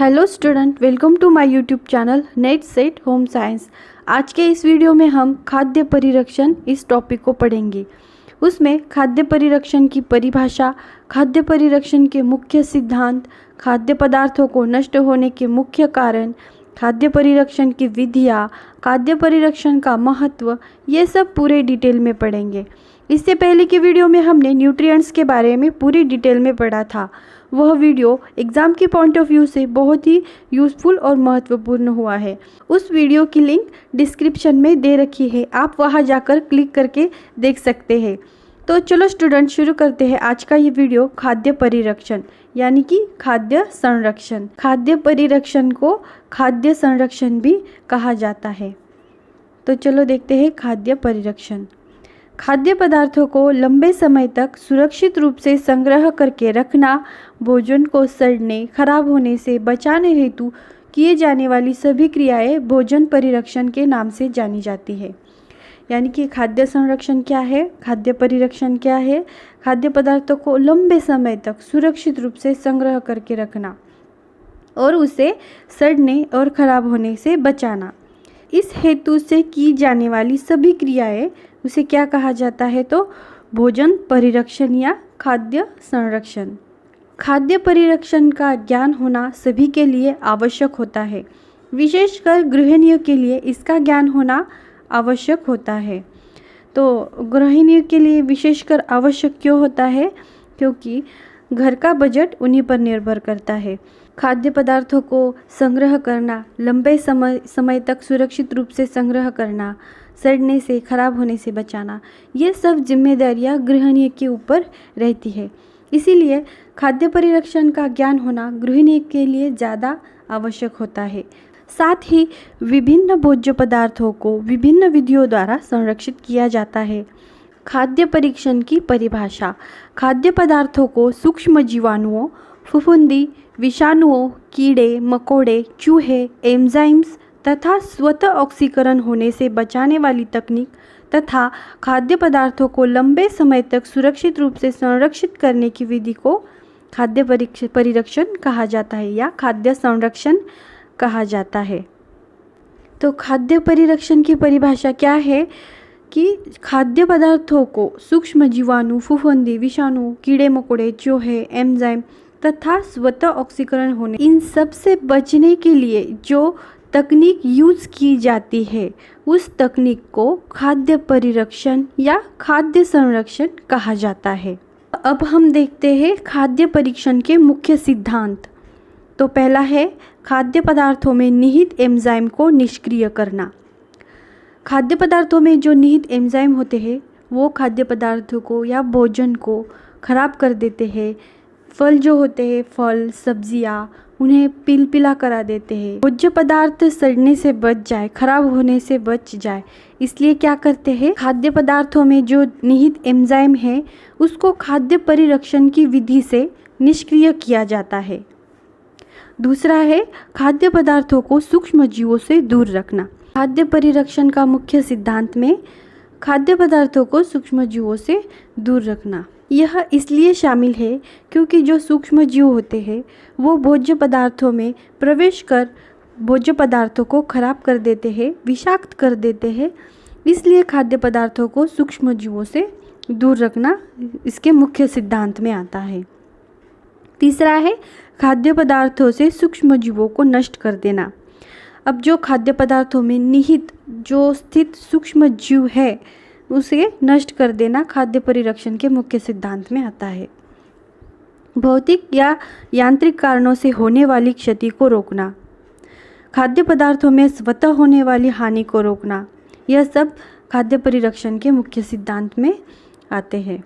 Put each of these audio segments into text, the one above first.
Hello student, welcome to my YouTube channel net set home science. आज के इस video में हम खाद्य परिरक्षण इस टॉपिक को पढ़ेंगे। उसमें खाद्य परिरक्षण की परिभाषा, खाद्य परिरक्षण के मुख्य सिद्धांत, खाद्य पदार्थों को नष्ट होने के मुख्य कारण, खाद्य परिरक्षण की विधियाँ, खाद्य परिरक्षण का महत्व, ये सब पूरे डिटेल में पढ़ेंगे। इससे पहले की वीडियो में हमने न्यूट्रिएंट्स के बारे में पूरी डिटेल में पढ़ा था। वह वीडियो एग्ज़ाम के पॉइंट ऑफ व्यू से बहुत ही यूज़फुल और महत्वपूर्ण हुआ है। उस वीडियो की लिंक डिस्क्रिप्शन में दे रखी है, आप वहां जाकर क्लिक करके देख सकते हैं। तो चलो स्टूडेंट, शुरू करते हैं आज का ये वीडियो। खाद्य परिरक्षण यानी कि खाद्य संरक्षण। खाद्य परिरक्षण को खाद्य संरक्षण भी कहा जाता है। तो चलो देखते हैं खाद्य परिरक्षण। खाद्य पदार्थों को लंबे समय तक सुरक्षित रूप से संग्रह करके रखना, भोजन को सड़ने, खराब होने से बचाने हेतु किए जाने वाली सभी क्रियाएं भोजन परिरक्षण के नाम से जानी जाती है। यानी कि खाद्य संरक्षण क्या है, खाद्य परिरक्षण क्या है? खाद्य पदार्थों को लंबे समय तक सुरक्षित रूप से संग्रह करके रखना और उसे सड़ने और खराब होने से बचाना। इस हेतु से की जाने वाली सभी क्रियाएं उसे क्या कहा जाता है? तो भोजन परिरक्षण या खाद्य संरक्षण। खाद्य परिरक्षण का ज्ञान होना सभी के लिए आवश्यक होता है, विशेषकर गृहिणियों के लिए इसका ज्ञान होना आवश्यक होता है। तो गृहिणियों के लिए विशेषकर आवश्यक क्यों होता है? क्योंकि घर का बजट उन्हीं पर निर्भर करता है। खाद्य पदार्थों को संग्रह करना, लंबे समय तक सुरक्षित रूप से संग्रह करना, सड़ने से, खराब होने से बचाना, ये सब जिम्मेदारियां गृहिणी के ऊपर रहती है। इसीलिए खाद्य परिरक्षण का ज्ञान होना गृहिणी के लिए ज़्यादा आवश्यक होता है। साथ ही विभिन्न भोज्य पदार्थों को विभिन्न विधियों द्वारा संरक्षित किया जाता है। खाद्य परीक्षण की परिभाषा। खाद्य पदार्थों को सूक्ष्म जीवाणुओं, फफूंदी, विषाणुओं, कीड़े मकोड़े, चूहे, एंजाइम्स तथा स्वतः ऑक्सीकरण होने से बचाने वाली तकनीक तथा खाद्य पदार्थों को लंबे समय तक सुरक्षित रूप से संरक्षित करने की विधि को खाद्य परिरक्षण कहा जाता है या खाद्य संरक्षण कहा जाता है। तो खाद्य परिरक्षण की परिभाषा क्या है कि खाद्य पदार्थों को सूक्ष्म जीवाणु, फफूंदी, विषाणु, कीड़े मकोड़े, चूहे, एंजाइम तथा स्वतः ऑक्सीकरण होने, इन सब से बचने के लिए जो तकनीक यूज़ की जाती है उस तकनीक को खाद्य परिरक्षण या खाद्य संरक्षण कहा जाता है। अब हम देखते हैं खाद्य परीक्षण के मुख्य सिद्धांत। तो पहला है खाद्य पदार्थों में निहित एंजाइम को निष्क्रिय करना। खाद्य पदार्थों में जो निहित एंजाइम होते हैं वो खाद्य पदार्थों को या भोजन को खराब कर देते हैं। फल जो होते हैं, फल, सब्जियाँ, उन्हें पिलपिला करा देते हैं। भोज्य पदार्थ सड़ने से बच जाए, खराब होने से बच जाए, इसलिए क्या करते हैं? खाद्य पदार्थों में जो निहित एंजाइम है उसको खाद्य परिरक्षण की विधि से निष्क्रिय किया जाता है। दूसरा है खाद्य पदार्थों को सूक्ष्म जीवों से दूर रखना। खाद्य परिरक्षण का मुख्य सिद्धांत में खाद्य पदार्थों को सूक्ष्म जीवों से दूर रखना यह इसलिए शामिल है क्योंकि जो सूक्ष्म जीव होते हैं वो भोज्य पदार्थों में प्रवेश कर भोज्य पदार्थों को खराब कर देते हैं, विषाक्त कर देते हैं। इसलिए खाद्य पदार्थों को सूक्ष्म जीवों से दूर रखना इसके मुख्य सिद्धांत में आता है। तीसरा है खाद्य पदार्थों से सूक्ष्म जीवों को नष्ट कर देना। अब जो खाद्य पदार्थों में निहित जो स्थित सूक्ष्म जीव है उसे नष्ट कर देना खाद्य परिरक्षण के मुख्य सिद्धांत में आता है। भौतिक या यांत्रिक कारणों से होने वाली क्षति को रोकना, खाद्य पदार्थों में स्वतः होने वाली हानि को रोकना, यह सब खाद्य परिरक्षण के मुख्य सिद्धांत में आते हैं।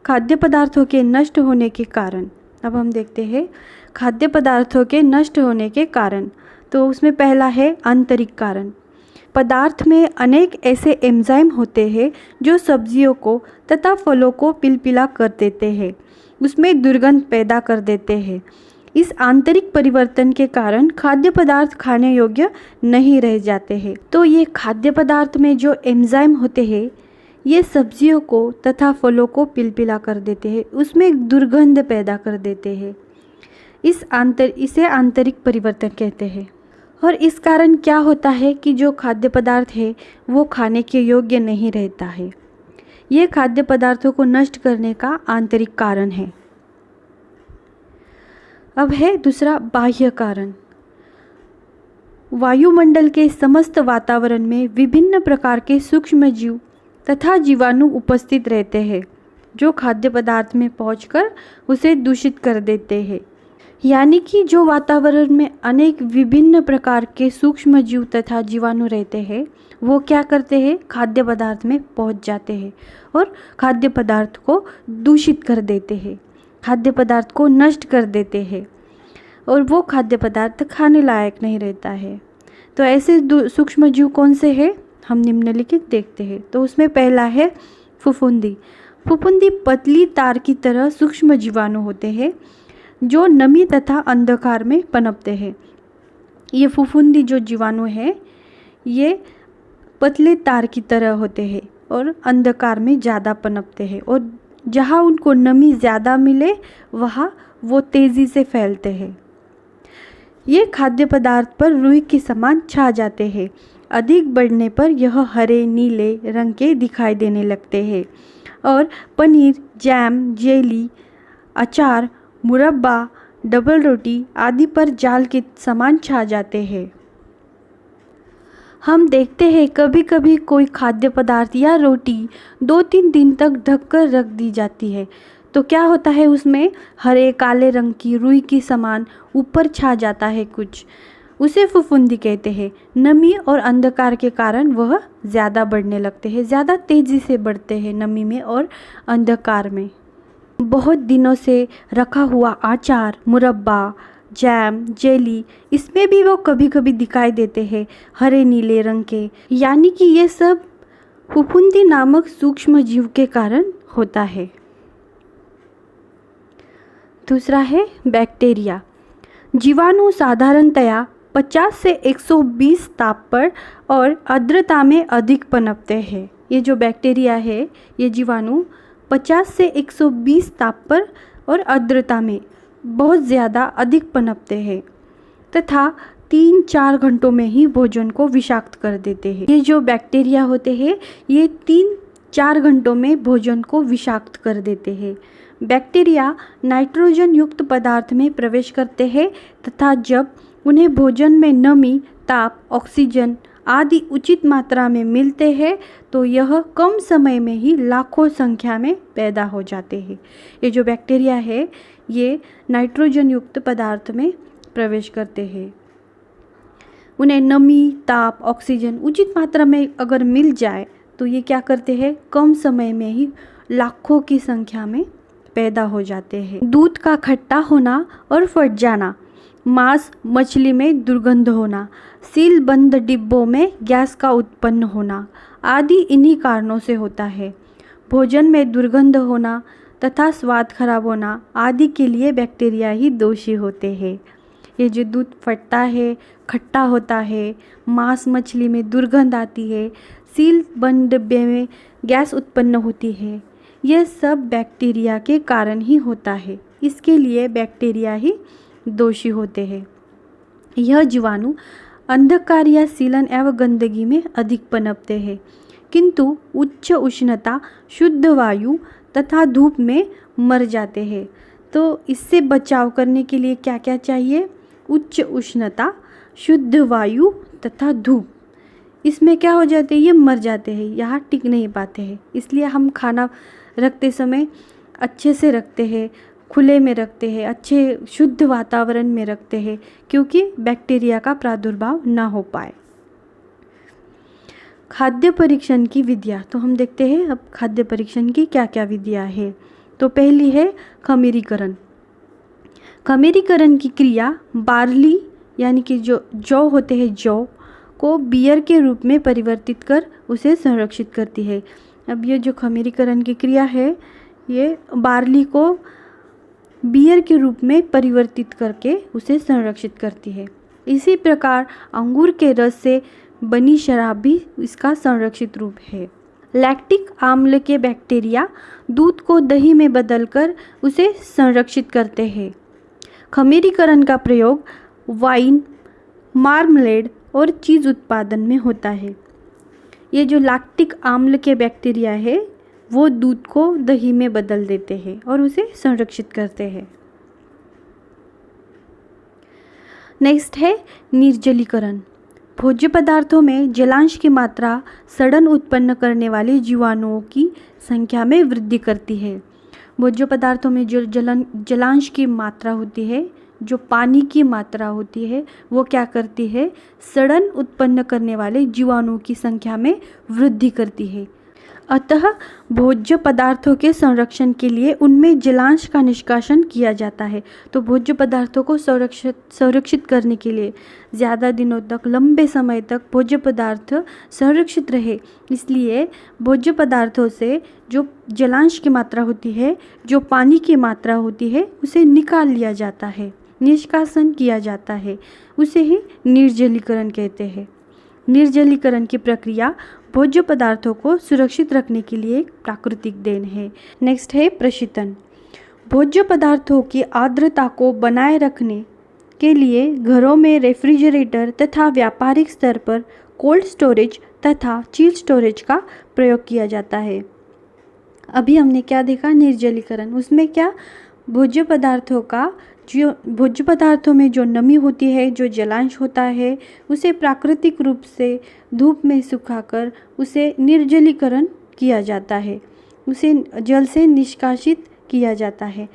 खाद्य पदार्थों के नष्ट होने के कारण। अब हम देखते हैं खाद्य पदार्थों के नष्ट होने के कारण। तो उसमें पहला है आंतरिक कारण। पदार्थ में अनेक ऐसे एंजाइम होते हैं जो सब्जियों को तथा फलों को पिलपिला कर देते हैं, उसमें दुर्गंध पैदा कर देते हैं। इस आंतरिक परिवर्तन के कारण खाद्य पदार्थ खाने योग्य नहीं रह जाते हैं। तो ये खाद्य पदार्थ में जो एंजाइम होते हैं ये सब्जियों को तथा फलों को पिलपिला कर देते हैं, उसमें दुर्गंध पैदा कर देते हैं। इसे आंतरिक परिवर्तन कहते हैं। और इस कारण क्या होता है कि जो खाद्य पदार्थ है वो खाने के योग्य नहीं रहता है। ये खाद्य पदार्थों को नष्ट करने का आंतरिक कारण है। अब है दूसरा बाह्य कारण। वायुमंडल के समस्त वातावरण में विभिन्न प्रकार के सूक्ष्म जीव तथा जीवाणु उपस्थित रहते हैं, जो खाद्य पदार्थ में पहुंचकर उसे दूषित कर देते हैं। यानी कि जो वातावरण में अनेक विभिन्न प्रकार के सूक्ष्म जीव तथा जीवाणु रहते हैं, वो क्या करते हैं, खाद्य पदार्थ में पहुंच जाते हैं और खाद्य पदार्थ को दूषित कर देते हैं, खाद्य पदार्थ को नष्ट कर देते हैं और वो खाद्य पदार्थ खाने लायक नहीं रहता है। तो ऐसे सूक्ष्म जीव कौन से हैं, हम निम्नलिखित देखते हैं। तो उसमें पहला है फफूंदी। फफूंदी पतली तार की तरह सूक्ष्म जीवाणु होते हैं जो नमी तथा अंधकार में पनपते हैं। ये फफूंदी जो जीवाणु है ये पतले तार की तरह होते हैं और अंधकार में ज़्यादा पनपते हैं और जहाँ उनको नमी ज़्यादा मिले वहाँ वो तेज़ी से फैलते हैं। ये खाद्य पदार्थ पर रुई के समान छा जाते हैं। अधिक बढ़ने पर यह हरे नीले रंग के दिखाई देने लगते हैं और पनीर, जैम, जेली, अचार, मुरब्बा, डबल रोटी आदि पर जाल के समान छा जाते हैं। हम देखते हैं कभी कभी कोई खाद्य पदार्थ या रोटी 2-3 दिन तक ढककर रख दी जाती है, तो क्या होता है, उसमें हरे काले रंग की रुई की समान ऊपर छा जाता है कुछ, उसे फफूंदी कहते हैं। नमी और अंधकार के कारण वह ज़्यादा बढ़ने लगते हैं, ज़्यादा तेज़ी से बढ़ते हैं नमी में और अंधकार में। बहुत दिनों से रखा हुआ अचार, मुरब्बा, जैम, जेली, इसमें भी वो कभी कभी दिखाई देते हैं हरे नीले रंग के, यानी कि ये सब फफूंदी नामक सूक्ष्म जीव के कारण होता है। दूसरा है बैक्टीरिया। जीवाणु साधारणतया 50 से 120 ताप पर और आर्द्रता में अधिक पनपते हैं। ये जो बैक्टीरिया है, ये जीवाणु 50 से 120 ताप पर और आर्द्रता में बहुत ज़्यादा अधिक पनपते हैं तथा 3-4 घंटों में ही भोजन को विषाक्त कर देते हैं। ये जो बैक्टीरिया होते हैं ये 3-4 घंटों में भोजन को विषाक्त कर देते हैं। बैक्टीरिया नाइट्रोजन युक्त पदार्थ में प्रवेश करते हैं तथा जब उन्हें भोजन में नमी, ताप, ऑक्सीजन आदि उचित मात्रा में मिलते हैं तो यह कम समय में ही लाखों संख्या में पैदा हो जाते हैं। ये जो बैक्टीरिया है ये नाइट्रोजन युक्त पदार्थ में प्रवेश करते हैं। उन्हें नमी, ताप, ऑक्सीजन उचित मात्रा में अगर मिल जाए तो ये क्या करते हैं, कम समय में ही लाखों की संख्या में पैदा हो जाते हैं। दूध का खट्टा होना और फट जाना, मांस मछली में दुर्गंध होना, सील बंद डिब्बों में गैस का उत्पन्न होना आदि इन्हीं कारणों से होता है। भोजन में दुर्गंध होना तथा स्वाद खराब होना आदि के लिए बैक्टीरिया ही दोषी होते हैं। ये जो दूध फटता है, खट्टा होता है, मांस मछली में दुर्गंध आती है, सील बंद डिब्बे में गैस उत्पन्न होती है, यह सब बैक्टीरिया के कारण ही होता है। इसके लिए बैक्टीरिया ही दोषी होते हैं। यह जीवाणु अंधकार या सीलन एवं गंदगी में अधिक पनपते हैं, किंतु उच्च उष्णता, शुद्ध वायु तथा धूप में मर जाते हैं। तो इससे बचाव करने के लिए क्या क्या चाहिए, उच्च उष्णता, शुद्ध वायु तथा धूप। इसमें क्या हो जाते हैं, ये मर जाते हैं, यहाँ टिक नहीं पाते हैं। इसलिए हम खाना रखते समय अच्छे से रखते हैं, खुले में रखते हैं, अच्छे शुद्ध वातावरण में रखते हैं, क्योंकि बैक्टीरिया का प्रादुर्भाव ना हो पाए। खाद्य परीक्षण की विधियाँ, तो हम देखते हैं अब खाद्य परीक्षण की क्या क्या विधियाँ है। तो पहली है खमीरीकरण। खमीरीकरण की क्रिया बार्ली यानी कि जो जौ होते हैं, जौ को बियर के रूप में परिवर्तित कर उसे संरक्षित करती है। अब ये जो खमीरीकरण की क्रिया है ये बार्ली को बियर के रूप में परिवर्तित करके उसे संरक्षित करती है। इसी प्रकार अंगूर के रस से बनी शराब भी इसका संरक्षित रूप है। लैक्टिक आम्ल के बैक्टीरिया दूध को दही में बदलकर उसे संरक्षित करते हैं। खमीरीकरण का प्रयोग वाइन, मार्मलेड और चीज़ उत्पादन में होता है। ये जो लैक्टिक आम्ल के बैक्टीरिया है वो दूध को दही में बदल देते हैं और उसे संरक्षित करते हैं। नेक्स्ट है निर्जलीकरण। भोज्य पदार्थों में जलांश की मात्रा सड़न उत्पन्न करने वाले जीवाणुओं की संख्या में वृद्धि करती है। भोज्य पदार्थों में जो जलांश की मात्रा होती है, जो पानी की मात्रा होती है, वो क्या करती है, सड़न उत्पन्न करने वाले जीवाणुओं की संख्या में वृद्धि करती है। अतः भोज्य पदार्थों के संरक्षण के लिए उनमें जलांश का निष्कासन किया जाता है। तो भोज्य पदार्थों को संरक्षित करने के लिए ज़्यादा दिनों तक, लंबे समय तक भोज्य पदार्थ संरक्षित रहे, इसलिए भोज्य पदार्थों से जो जलांश की मात्रा होती है, जो पानी की मात्रा होती है, उसे निकाल लिया जाता है, निष्कासन किया जाता है। उसे ही निर्जलीकरण कहते हैं। निर्जलीकरण की प्रक्रिया भोज्य पदार्थों को सुरक्षित रखने के लिए एक प्राकृतिक देन है। नेक्स्ट है प्रशीतन। भोज्य पदार्थों की आर्द्रता को बनाए रखने के लिए घरों में रेफ्रिजरेटर तथा व्यापारिक स्तर पर कोल्ड स्टोरेज तथा चिल स्टोरेज का प्रयोग किया जाता है। अभी हमने क्या देखा, निर्जलीकरण। उसमें क्या, भोज्य पदार्थों में जो नमी होती है, जो जलांश होता है, उसे प्राकृतिक रूप से धूप में सुखाकर उसे निर्जलीकरण किया जाता है, उसे जल से निष्कासित किया जाता है।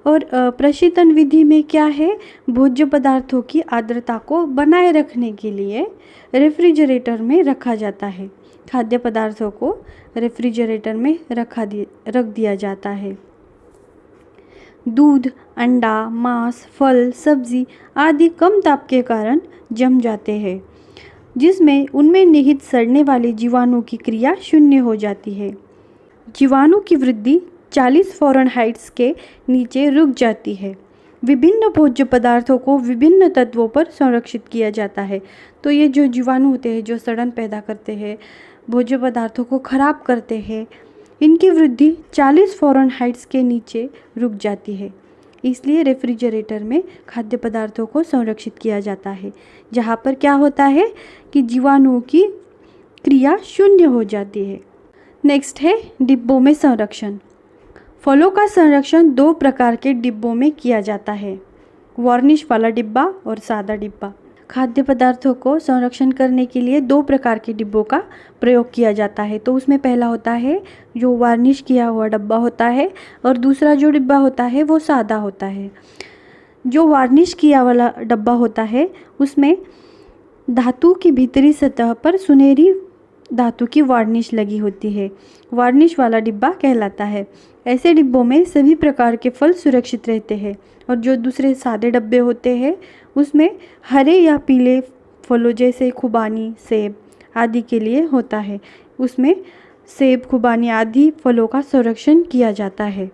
और प्रशीतन विधि में क्या है, भोज्य पदार्थों की आर्द्रता को बनाए रखने के लिए रेफ्रिजरेटर में रखा जाता है। खाद्य पदार्थों को रेफ्रिजरेटर में रख दिया जाता है। दूध, अंडा, मांस, फल, सब्जी आदि कम ताप के कारण जम जाते हैं, जिसमें उनमें निहित सड़ने वाले जीवाणु की क्रिया शून्य हो जाती है। जीवाणु की वृद्धि 40 फ़ारेनहाइट के नीचे रुक जाती है। विभिन्न भोज्य पदार्थों को विभिन्न तत्वों पर संरक्षित किया जाता है। तो ये जो जीवाणु होते हैं, जो सड़न पैदा करते हैं, भोज्य पदार्थों को खराब करते हैं, इनकी वृद्धि 40 फ़ारेनहाइट के नीचे रुक जाती है। इसलिए रेफ्रिजरेटर में खाद्य पदार्थों को संरक्षित किया जाता है, जहाँ पर क्या होता है कि जीवाणुओं की क्रिया शून्य हो जाती है। नेक्स्ट है डिब्बों में संरक्षण। फलों का संरक्षण 2 प्रकार के डिब्बों में किया जाता है, वार्निश वाला डिब्बा और सादा डिब्बा। खाद्य पदार्थों को संरक्षण करने के लिए 2 प्रकार के डिब्बों का प्रयोग किया जाता है। तो उसमें पहला होता है जो वार्निश किया हुआ डब्बा होता है, और दूसरा जो डिब्बा होता है वो सादा होता है। जो वार्निश किया वाला डब्बा होता है उसमें धातु की भीतरी सतह पर सुनहरी धातु की वार्निश लगी होती है, वार्निश वाला डिब्बा कहलाता है। ऐसे डिब्बों में सभी प्रकार के फल सुरक्षित रहते हैं। और जो दूसरे सादे डब्बे होते हैं उसमें हरे या पीले फलों जैसे खुबानी, सेब आदि के लिए होता है। उसमें सेब, खुबानी आदि फलों का संरक्षण किया जाता है।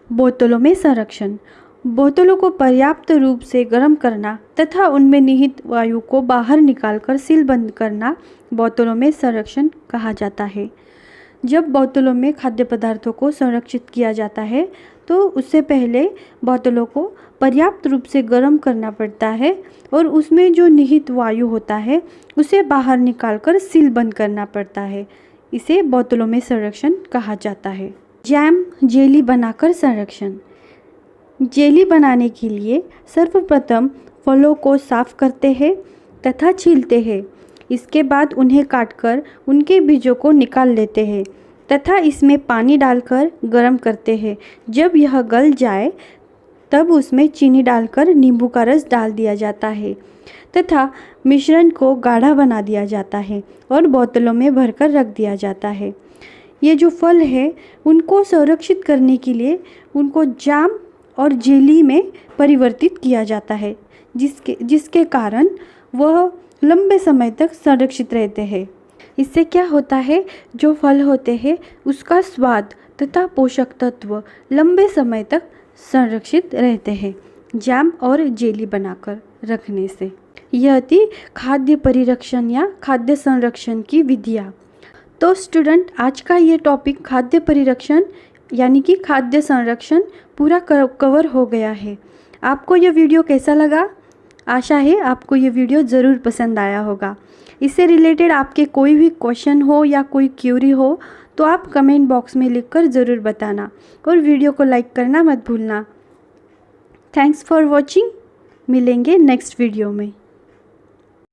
बोतलों में संरक्षण। बोतलों को पर्याप्त रूप से गर्म करना तथा उनमें निहित वायु को बाहर निकालकर सील बंद करना बोतलों में संरक्षण कहा जाता है। जब बोतलों में खाद्य पदार्थों को संरक्षित किया जाता है तो उससे पहले बोतलों को पर्याप्त रूप से गर्म करना पड़ता है और उसमें जो निहित वायु होता है उसे बाहर निकालकर सील बंद करना पड़ता है। इसे बोतलों में संरक्षण कहा जाता है। जैम, जेली बनाकर संरक्षण। जेली बनाने के लिए सर्वप्रथम फलों को साफ करते हैं तथा छीलते हैं। इसके बाद उन्हें काटकर उनके बीजों को निकाल लेते हैं तथा इसमें पानी डालकर गर्म करते हैं। जब यह गल जाए तब उसमें चीनी डालकर नींबू का रस डाल दिया जाता है तथा मिश्रण को गाढ़ा बना दिया जाता है और बोतलों में भरकर रख दिया जाता है। ये जो फल है उनको संरक्षित करने के लिए उनको जाम और जेली में परिवर्तित किया जाता है, जिसके कारण वह लंबे समय तक संरक्षित रहते हैं। इससे क्या होता है, जो फल होते हैं उसका स्वाद तथा पोषक तत्व लंबे समय तक संरक्षित रहते हैं जैम और जेली बनाकर रखने से। यह थी खाद्य परिरक्षण या खाद्य संरक्षण की विधियाँ। तो स्टूडेंट, आज का ये टॉपिक खाद्य परिरक्षण यानी कि खाद्य संरक्षण पूरा कवर हो गया है। आपको यह वीडियो कैसा लगा? आशा है आपको ये वीडियो ज़रूर पसंद आया होगा। इससे रिलेटेड आपके कोई भी क्वेश्चन हो या कोई क्यूरी हो तो आप कमेंट बॉक्स में लिखकर ज़रूर बताना और वीडियो को लाइक करना मत भूलना। Thanks for watching. मिलेंगे नेक्स्ट वीडियो में।